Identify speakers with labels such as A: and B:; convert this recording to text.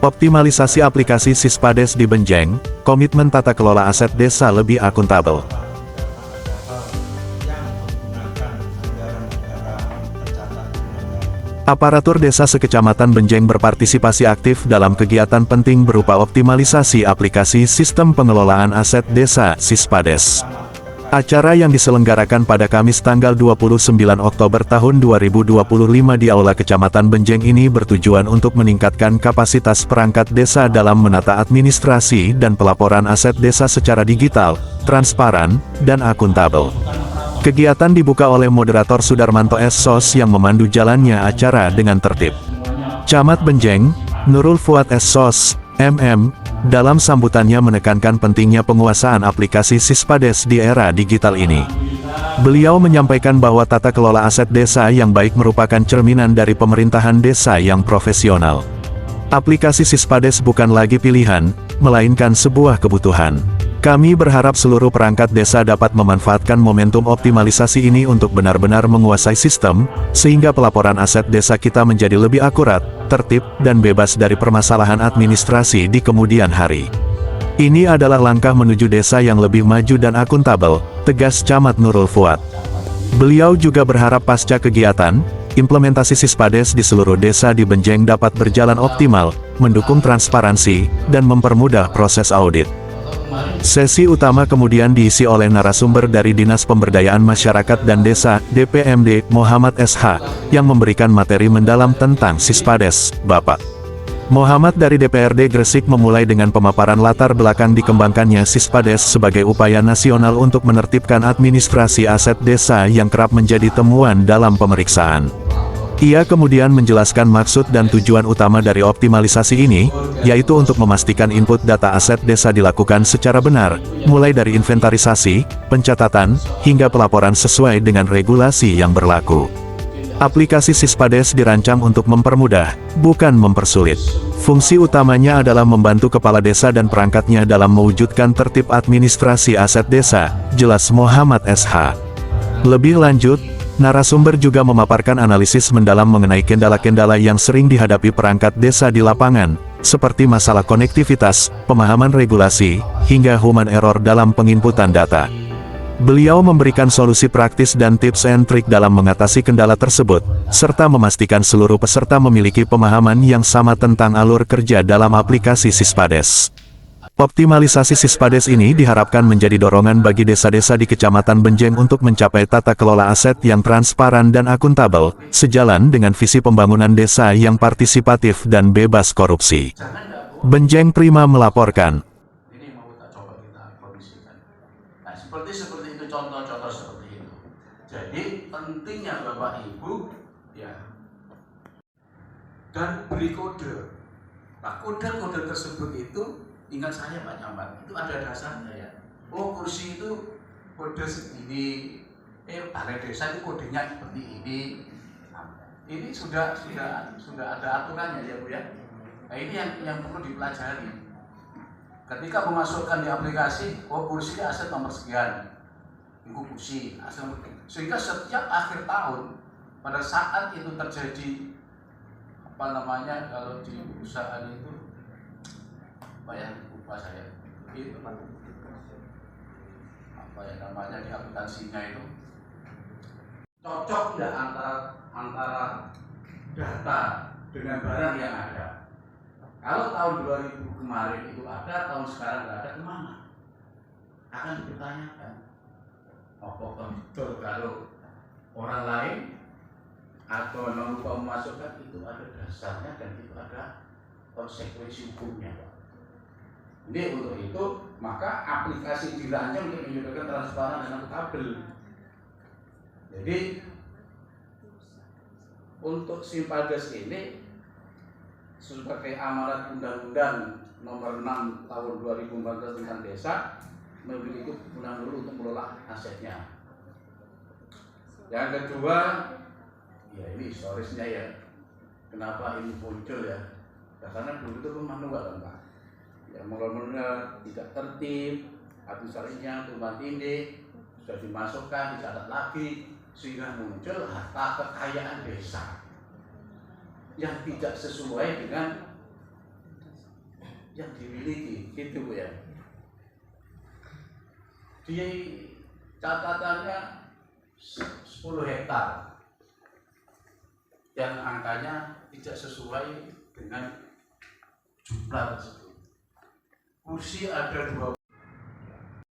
A: Optimalisasi aplikasi Sispades di Benjeng, komitmen tata kelola aset desa lebih akuntabel. Aparatur desa sekecamatan Benjeng berpartisipasi aktif dalam kegiatan penting berupa optimalisasi aplikasi Sistem Pengelolaan Aset Desa Sispades. Acara yang diselenggarakan pada Kamis tanggal 29 Oktober tahun 2025 di Aula Kecamatan Benjeng ini bertujuan untuk meningkatkan kapasitas perangkat desa dalam menata administrasi dan pelaporan aset desa secara digital, transparan, dan akuntabel. Kegiatan dibuka oleh moderator Sudarmanto S.Sos yang memandu jalannya acara dengan tertib. Camat Benjeng, Nurul Fuad S.Sos, MM, dalam sambutannya menekankan pentingnya penguasaan aplikasi Sispades di era digital ini. Beliau menyampaikan bahwa tata kelola aset desa yang baik merupakan cerminan dari pemerintahan desa yang profesional. Aplikasi Sispades bukan lagi pilihan, melainkan sebuah kebutuhan. Kami berharap seluruh perangkat desa dapat memanfaatkan momentum optimalisasi ini untuk benar-benar menguasai sistem, sehingga pelaporan aset desa kita menjadi lebih akurat, tertib, dan bebas dari permasalahan administrasi di kemudian hari. Ini adalah langkah menuju desa yang lebih maju dan akuntabel, tegas Camat Nurul Fuad. Beliau juga berharap pasca kegiatan, implementasi Sispades di seluruh desa di Benjeng dapat berjalan optimal, mendukung transparansi, dan mempermudah proses audit. Sesi utama kemudian diisi oleh narasumber dari Dinas Pemberdayaan Masyarakat dan Desa, DPMD, Muhammad SH, yang memberikan materi mendalam tentang Sispades. Bapak Muhammad dari DPRD Gresik memulai dengan pemaparan latar belakang dikembangkannya Sispades sebagai upaya nasional untuk menertibkan administrasi aset desa yang kerap menjadi temuan dalam pemeriksaan. Ia kemudian menjelaskan maksud dan tujuan utama dari optimalisasi ini, yaitu untuk memastikan input data aset desa dilakukan secara benar, mulai dari inventarisasi, pencatatan, hingga pelaporan sesuai dengan regulasi yang berlaku. Aplikasi Sispades dirancang untuk mempermudah, bukan mempersulit. Fungsi utamanya adalah membantu kepala desa dan perangkatnya dalam mewujudkan tertib administrasi aset desa, jelas Muhammad SH. Lebih lanjut, narasumber juga memaparkan analisis mendalam mengenai kendala-kendala yang sering dihadapi perangkat desa di lapangan, seperti masalah konektivitas, pemahaman regulasi, hingga human error dalam penginputan data. Beliau memberikan solusi praktis dan tips and trik dalam mengatasi kendala tersebut, serta memastikan seluruh peserta memiliki pemahaman yang sama tentang alur kerja dalam aplikasi Sispades. Optimalisasi Sispades ini diharapkan menjadi dorongan bagi desa-desa di Kecamatan Benjeng untuk mencapai tata kelola aset yang transparan dan akuntabel, sejalan dengan visi pembangunan desa yang partisipatif dan bebas korupsi. Benjeng Prima melaporkan.
B: Ini mau kita coba kita kondisikan. Nah, seperti itu contoh-contoh seperti itu. Jadi pentingnya Bapak Ibu ya dan beri kode. Nah, kode-kode tersebut itu ingat saya Pak Camat, itu ada dasarnya ya. Oh, kursi itu kode segini, balai desa itu kodenya seperti ini. Nah, ini sudah ada aturannya ya Bu ya. Nah, ini yang perlu dipelajari. Ketika memasukkan di aplikasi, oh kursi aset nomor sekian, itu kursi aset nomor sekian. Sehingga setiap akhir tahun pada saat itu terjadi kalau di perusahaan itu lupa saya itu di akuntansinya itu cocok ya antara data dengan barang yang ada. Kalau tahun 2000 kemarin itu ada, tahun sekarang nggak ada, kemana? Akan dipertanyakan. Apakah betul kalau orang lain atau non lupa memasukkan itu ada dasarnya dan itu ada konsekuensi hukumnya. Ini untuk itu, maka aplikasi dirancang untuk menyediakan transparan dan akuntabel. Jadi, untuk Sispades ini, sebagai amanat Undang-Undang Nomor 6 Tahun 2014 tentang Desa, memiliki kewenangan dulu untuk mengelola asetnya. Yang kedua, ya ini historisnya ya, kenapa ini muncul ya? Karena dulu itu manual kan Pak. Yang mulai-mulai tidak tertib, administrasinya tumpang tindih, sudah dimasukkan, dicatat lagi, sehingga muncul harta kekayaan desa yang tidak sesuai dengan yang dimiliki, gitu Bu ya. Di catatannya 10 hektar yang angkanya tidak sesuai dengan jumlah tersebut. Kursi ada 20